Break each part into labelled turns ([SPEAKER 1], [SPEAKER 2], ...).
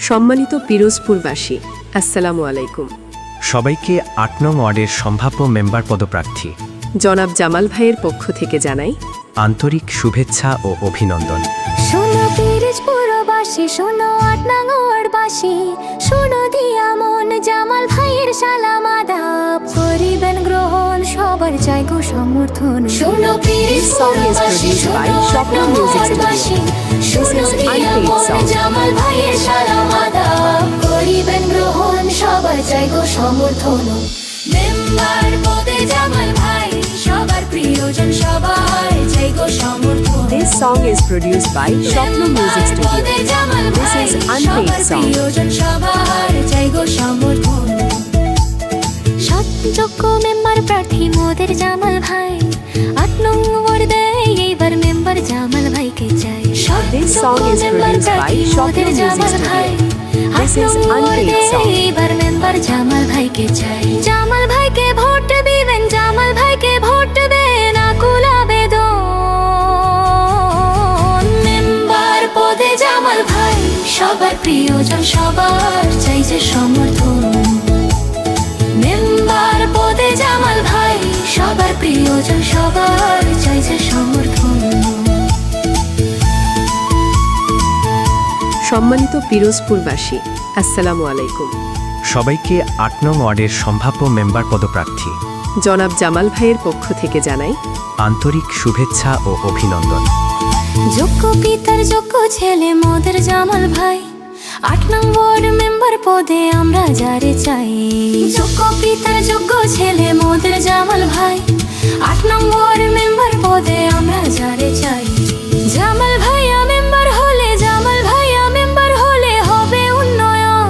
[SPEAKER 1] সম্মানিত পিরোজপুরবাসী, আসসালামু আলাইকুম।
[SPEAKER 2] সবাইকে ৮ নং ওয়ার্ডের সম্ভাব্য মেম্বার পদপ্রার্থী
[SPEAKER 1] জনাব জামাল ভাইয়ের পক্ষ থেকে জানাই
[SPEAKER 2] আন্তরিক শুভেচ্ছা ও অভিনন্দন।
[SPEAKER 3] শোনো পিরোজপুরবাসী, শোনো ৮ নং ওয়ার্ডবাসী, শোনো দিয়া মন জামাল ভাইয়ের সালাম আদাব করিবেন গ্রহণ, সবার চাই গো সমর্থন। শোনো পিরোজপুরবাসী, শোনো ৮ নং ওয়ার্ডবাসী, শোনো দিয়া মন জামাল ভাইয়ের সালাম আদাব করিবেন গ্রহণ, সবার চাই গো সমর্থন। মেম্বার পদে জামাল ভাই সবার প্রিয়জন, সবার চাই গো সমর্থন।
[SPEAKER 1] This song is produced by Shopno Music Studio. This is unpaid song.
[SPEAKER 3] সবার চাই গো সমর্থন। সৎযোগ্য মেম্বার প্রার্থী মোদের জামাল ভাই, ৮ নং ওয়ার্ডে এইবার মেম্বার জামাল ভাইকে চাই।
[SPEAKER 1] This song is produced by Shopno Music Studio. This is unpaid song.
[SPEAKER 3] এইবার মেম্বার জামাল ভাইকে চাই। জামাল ভাইকে ভোট দিবেন, জামাল ভাইকে ভোট দেবেন, আকুল আবেদন। মেম্বার পদে জামাল ভাই সবার প্রিয়জন, সবার চাই যে সমর্থন। মেম্বার পদে জামাল ভাই সবার প্রিয়জন, সবার চাই যে সমর্থন।
[SPEAKER 1] সম্মানিত পিরোজপুরবাসী, আসসালামু আলাইকুম।
[SPEAKER 2] সবাইকে ৮ নং ওয়ার্ডের সম্ভাব্য মেম্বার পদপ্রার্থী
[SPEAKER 1] জনাব জামাল ভাইয়ের পক্ষ থেকে জানাই
[SPEAKER 2] আন্তরিক শুভেচ্ছা ও অভিনন্দন।
[SPEAKER 3] যোগ্য পিতার যোগ্য ছেলে মোদের জামাল ভাই, ৮ নং ওয়ার্ড মেম্বার পদে আমরা যারে চাই। যোগ্য পিতার যোগ্য ছেলে মোদের জামাল ভাই, ৮ নং ওয়ার্ড মেম্বার পদে আমরা যারে চাই। জামাল ভাইয়া মেম্বার হলে, জামাল ভাইয়া মেম্বার হলে হবে উন্নয়ন।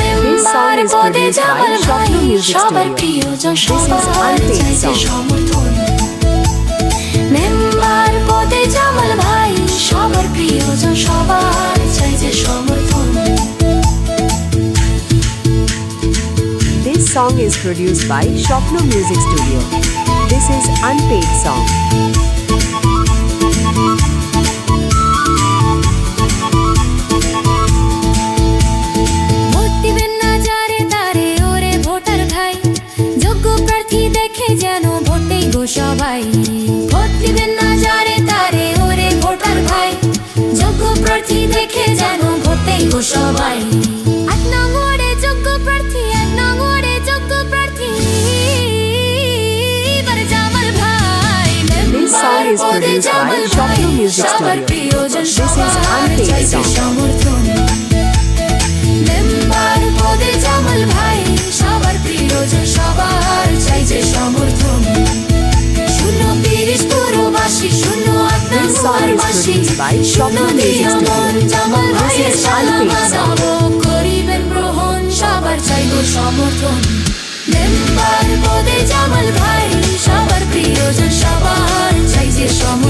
[SPEAKER 3] মেম্বার পদে জামাল ভাই সবার প্রিয়জন, সবার চাই যে সমর্থন। মেম্বার পদে জামাল ভাই সবার প্রিয়জন, সবার চাই যে সমর্থন।
[SPEAKER 1] This song is produced by Shopno Music Studio. This is unpaid song.
[SPEAKER 3] Vote দিবেন না যারে তারে ওরে ভোটার ভাই, যোগ্য প্রার্থী দেখে যেন ভোটেই গো সবাই। ভোট দিবেন না যারে তারে ওরে ভোটার ভাই, যোগ্য প্রার্থী দেখে যেন ভোটেই গো সবাই। ৮ নং ওয়ার্ডে যোগ্য প্রার্থী, ৮ নং ওয়ার্ডে যোগ্য প্রার্থী এবার জামাল ভাই।
[SPEAKER 1] This song is produced by Shopno Music
[SPEAKER 3] সবার
[SPEAKER 1] Studio.
[SPEAKER 3] প্রিয়জন,
[SPEAKER 1] This is
[SPEAKER 3] সবার
[SPEAKER 1] unpaid
[SPEAKER 3] চাই যে
[SPEAKER 1] song.
[SPEAKER 3] সমর্থন। মেম্বার পদে জামাল ভাই সবার প্রিয়জন, সবার চাই যে সমর্থন। শোনো পিরোজপুরবাসী, শোনো ৮ নং
[SPEAKER 1] This song is
[SPEAKER 3] ওয়ার্ডবাসী,
[SPEAKER 1] produced by
[SPEAKER 3] শোনো
[SPEAKER 1] Shopno Music
[SPEAKER 3] দিয়া মন
[SPEAKER 1] Studio.
[SPEAKER 3] জামাল
[SPEAKER 1] This
[SPEAKER 3] ভাইয়ের
[SPEAKER 1] is
[SPEAKER 3] সালাম
[SPEAKER 1] unpaid song.
[SPEAKER 3] আদাব করিবেন গ্রহণ, সবার চাই গো সমর্থন। মেম্বার পদে জামাল ভাই সবার প্রিয়জন, সবার চাই যে সমর্থন।